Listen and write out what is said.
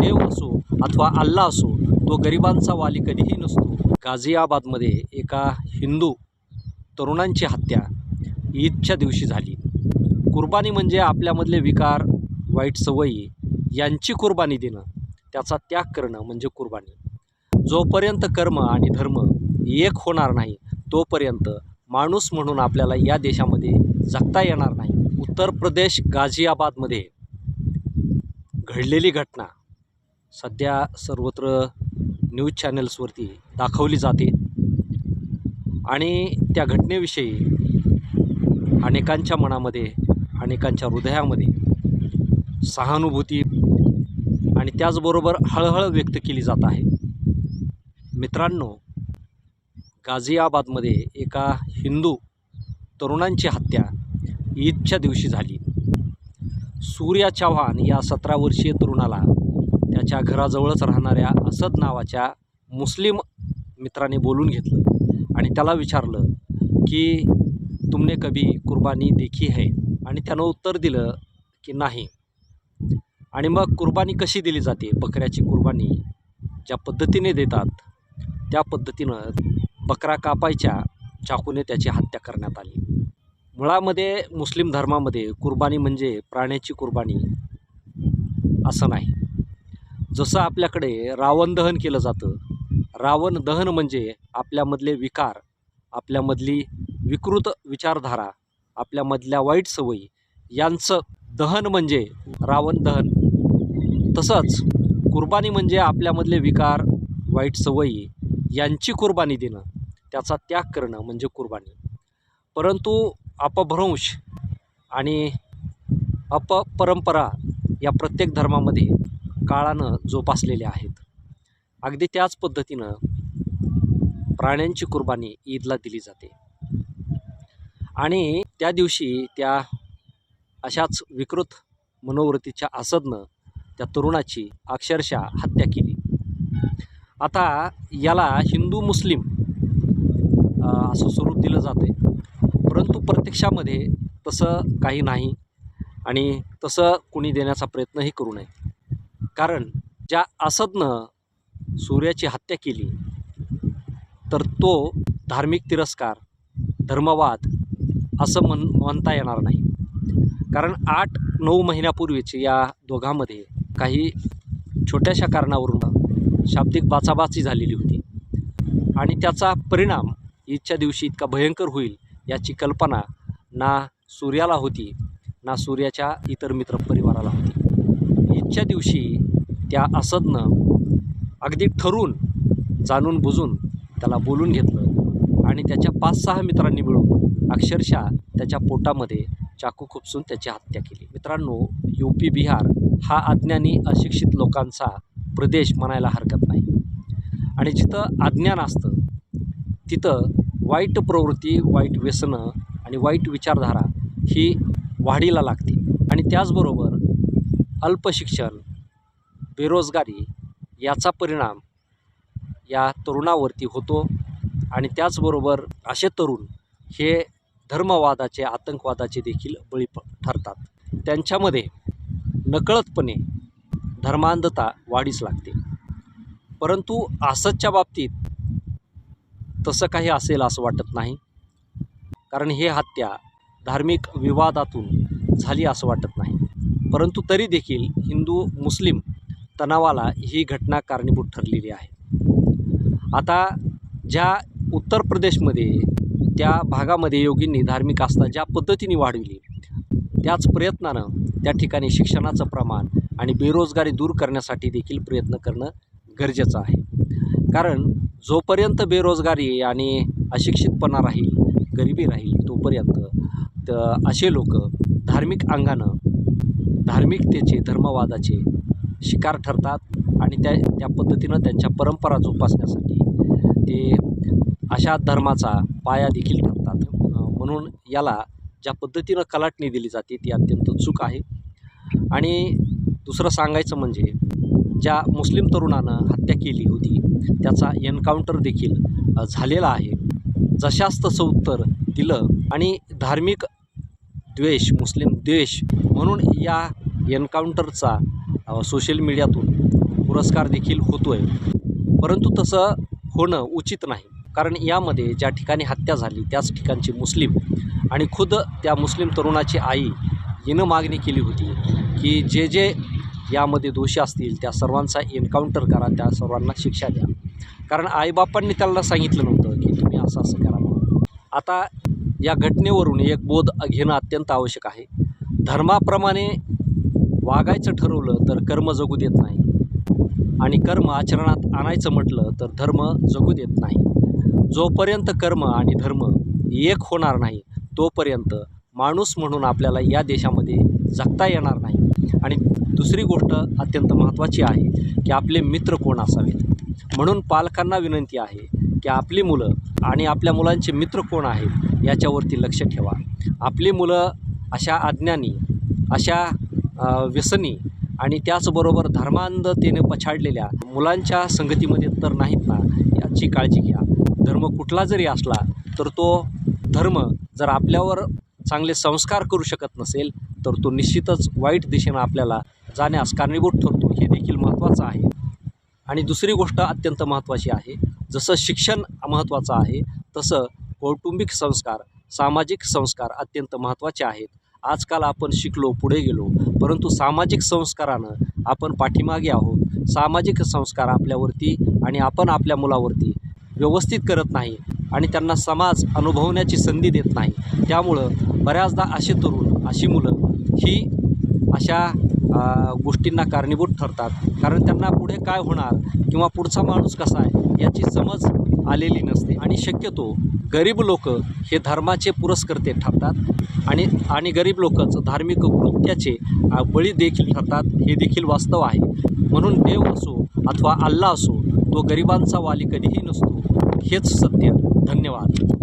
देव असो अथवा अल्लाह असो, तो गरिबांचा वाली कधीही नसतो. गाझियाबादमध्ये एका हिंदू तरुणांची हत्या ईदच्या दिवशी झाली. कुर्बानी म्हणजे आपल्यामधले विकार, वाईट सवयी यांची कुर्बानी देणं, त्याचा त्याग करणं म्हणजे कुर्बानी. जोपर्यंत कर्म आणि धर्म एक होणार नाही तोपर्यंत माणूस म्हणून आपल्याला या देशामध्ये जगता येणार नाही. उत्तर प्रदेश गाझियाबादमध्ये घडलेली घटना सध्या सर्वत्र न्यूज चॅनल्सवरती दाखवली जाते आणि त्या घटनेविषयी अनेकांच्या मनामध्ये, अनेकांच्या हृदयामध्ये सहानुभूती आणि त्याचबरोबर हळहळ व्यक्त केली जात आहे. मित्रांनो, गाझियाबादमध्ये एका हिंदू तरुणांची हत्या ईदच्या दिवशी झाली. सूर्या चव्हाण या 17 वर्षीय तरुणाला त्याच्या घराजवळच राहणाऱ्या असद नावाच्या मुस्लिम मित्राने बोलून घेतलं आणि त्याला विचारलं की तुमने कभी कुर्बानी देखी है, आणि त्यानं उत्तर दिलं की नाही. आणि मग कुर्बानी कशी दिली जाते, बकऱ्याची कुर्बानी ज्या पद्धतीने देतात त्या पद्धतीनं बकरा कापायच्या चाकूने त्याची हत्या करण्यात आली. मुळामध्ये मुस्लिम धर्मामध्ये कुर्बानी म्हणजे प्राण्याची कुर्बानी असं नाही. जसं आपल्याकडे रावण दहन केलं जातं, रावण दहन म्हणजे आपल्यामधले विकार, आपल्यामधली विकृत विचारधारा, आपल्यामधल्या वाईट सवयी यांचं दहन म्हणजे रावण दहन. तसंच कुर्बानी म्हणजे आपल्यामधले विकार, वाईट सवयी यांची कुर्बानी देणं, त्याचा त्याग करणं म्हणजे कुर्बानी. परंतु अपभ्रंश आणि अपपरंपरा या प्रत्येक धर्मामध्ये काळानं जोपासलेल्या आहेत. अगदी त्याच पद्धतीनं प्राण्यांची कुर्बानी ईदला दिली जाते आणि त्या दिवशी त्या अशाच विकृत मनोवृत्तीच्या असदनं त्या तरुणाची अक्षरशः हत्या केली. आता याला हिंदू मुस्लिम असं स्वरूप दिलं जातं आहे, परंतु प्रत्यक्षामध्ये तसं काही नाही आणि तसं कुणी देण्याचा प्रयत्नही करू नये. कारण ज्या असदनं सूर्याची हत्या केली तर तो धार्मिक तिरस्कार, धर्मवाद असं म्हणता येणार नाही. कारण 8-9 महिन्यापूर्वीच या दोघांमध्ये काही छोट्याशा कारणावरून शाब्दिक बाचाबाची झालेली होती आणि त्याचा परिणाम ईदच्या दिवशी इतका भयंकर होईल याची कल्पना ना सूर्याला होती, ना सूर्याच्या इतर मित्रपरिवाराला होती. ईदच्या दिवशी त्या असदनं अगदी ठरून, जाणून बुजून त्याला बोलून घेतलं आणि त्याच्या 5-6 मित्रांनी मिळून अक्षरशः त्याच्या पोटामध्ये चाकू खुपसून त्याची हत्या केली. मित्रांनो, UP बिहार हा अज्ञानी अशिक्षित लोकांचा प्रदेश म्हणायला हरकत नाही आणि जिथं अज्ञान असतं तिथं वाईट प्रवृत्ती, वाईट व्यसनं आणि वाईट विचारधारा ही वाढीला लागते आणि त्याचबरोबर अल्पशिक्षण, बेरोजगारी याचा परिणाम या तरुणावरती होतो आणि त्याचबरोबर असे तरुण हे धर्मवादाचे, आतंकवादाचे देखील बळी ठरतात. त्यांच्यामध्ये नकळतपणे धर्मांधता वाढीस लागते. परंतु असदच्या बाबतीत तसं काही असेल असं वाटत नाही, कारण हे हत्या धार्मिक विवादातून झाली असं वाटत नाही. परंतु तरी देखील हिंदू मुस्लिम तणावाला ही घटना कारणीभूत ठरलेली आहे. आता ज्या उत्तर प्रदेशमध्ये त्या भागामध्ये योगींनी धार्मिक आस्था ज्या पद्धतीने वाढविली, त्याच प्रयत्नानं त्या ठिकाणी शिक्षणाचं प्रमाण आणि बेरोजगारी दूर करण्यासाठी देखील प्रयत्न करणं गरजेचं आहे. कारण जोपर्यंत बेरोजगारी आणि अशिक्षितपणा राहील, गरिबी राहील, तोपर्यंत असे लोक धार्मिक अंगानं धार्मिकतेचे, धर्मवादाचे शिकार ठरतात आणि त्या पद्धतीनं त्यांच्या परंपरा जोपासण्यासाठी ते अशा धर्माचा पाया देखील ठरतात. म्हणून याला ज्या पद्धतीनं कलाटणी दिली जाते ती अत्यंत चूक आहे. आणि दुसरं सांगायचं म्हणजे ज्या मुस्लिम तरुणानं हत्या केली होती त्याचा एन्काउंटर देखील झालेला आहे. जशास तसं उत्तर दिलं आणि धार्मिक द्वेष, मुस्लिम द्वेष म्हणून या एन्काउंटरचा सोशल मीडियातून पुरस्कार देखील होतोय, परंतु तसं होणं उचित नाही. कारण यामध्ये ज्या ठिकाणी हत्या झाली त्याच ठिकाणचे मुस्लिम आणि खुद त्या मुस्लिम तरुणाची आई हिनं मागणी केली होती की जे जे यामध्ये दोषी असतील त्या सर्वांचा एन्काउंटर करा, त्या सर्वांना शिक्षा द्या. कारण आईबापांनी त्यांना सांगितलं नव्हतं की तुम्ही असं असं करा म्हणून. आता या घटनेवरून एक बोध घेणं अत्यंत आवश्यक आहे. धर्माप्रमाणे वागायचं ठरवलं तर कर्म जगू देत नाही, आणि कर्म आचरणात आणायचं म्हटलं तर धर्म जगू देत नाही. जोपर्यंत कर्म आणि धर्म एक होणार नाही तोपर्यंत माणूस म्हणून आपल्याला या देशामध्ये जगता येणार नाही. आणि दुसरी गोष्ट अत्यंत महत्त्वाची आहे की आपले मित्र कोण असावेत. म्हणून पालकांना विनंती आहे की आपली मुलं आणि आपल्या मुलांचे मित्र कोण आहेत याच्यावरती लक्ष ठेवा. आपली मुलं अशा अज्ञानी, अशा व्यसनी आणि त्याचबरोबर धर्मांधतेने पछाडलेल्या मुलांच्या संगतीमध्ये तर नाहीत ना, याची काळजी घ्या. धर्म कुठला जरी असला तर तो धर्म जर आपल्यावर चांगले संस्कार करू शकत नसेल तर तो निश्चितच वाईट दिशेनं आपल्याला जाण्यास कारणीभूत ठरतो, हे देखील महत्त्वाचं आहे. आणि दुसरी गोष्ट अत्यंत महत्त्वाची आहे, जसं शिक्षण महत्त्वाचं आहे तसं कौटुंबिक संस्कार, सामाजिक संस्कार अत्यंत महत्त्वाचे आहेत. आजकाल आपण शिकलो, पुढे गेलो, परंतु सामाजिक संस्कारानं आपण पाठीमागे आहोत. सामाजिक संस्कार आपल्यावरती आणि आपण आपल्या मुलावरती व्यवस्थित करत नाही आणि त्यांना समाज अनुभवण्याची संधी देत नाही. त्यामुळं बऱ्याचदा असे तरुण, अशी मुलं ही अशा गोष्टींना कारणीभूत ठरतात. कारण त्यांना पुढे काय होणार किंवा पुढचा माणूस कसा आहे याची समज आलेली नसते. आणि शक्यतो गरीब लोक हे धर्माचे पुरस्कर्ते ठरतात आणि गरीब लोकच धार्मिक कृत्याचे बळी देखील ठरतात, हे देखील वास्तव आहे. म्हणून देव असो अथवा अल्लाह असो, तो गरिबांचा वाली कधीही नसतो, हेच सत्य. धन्यवाद.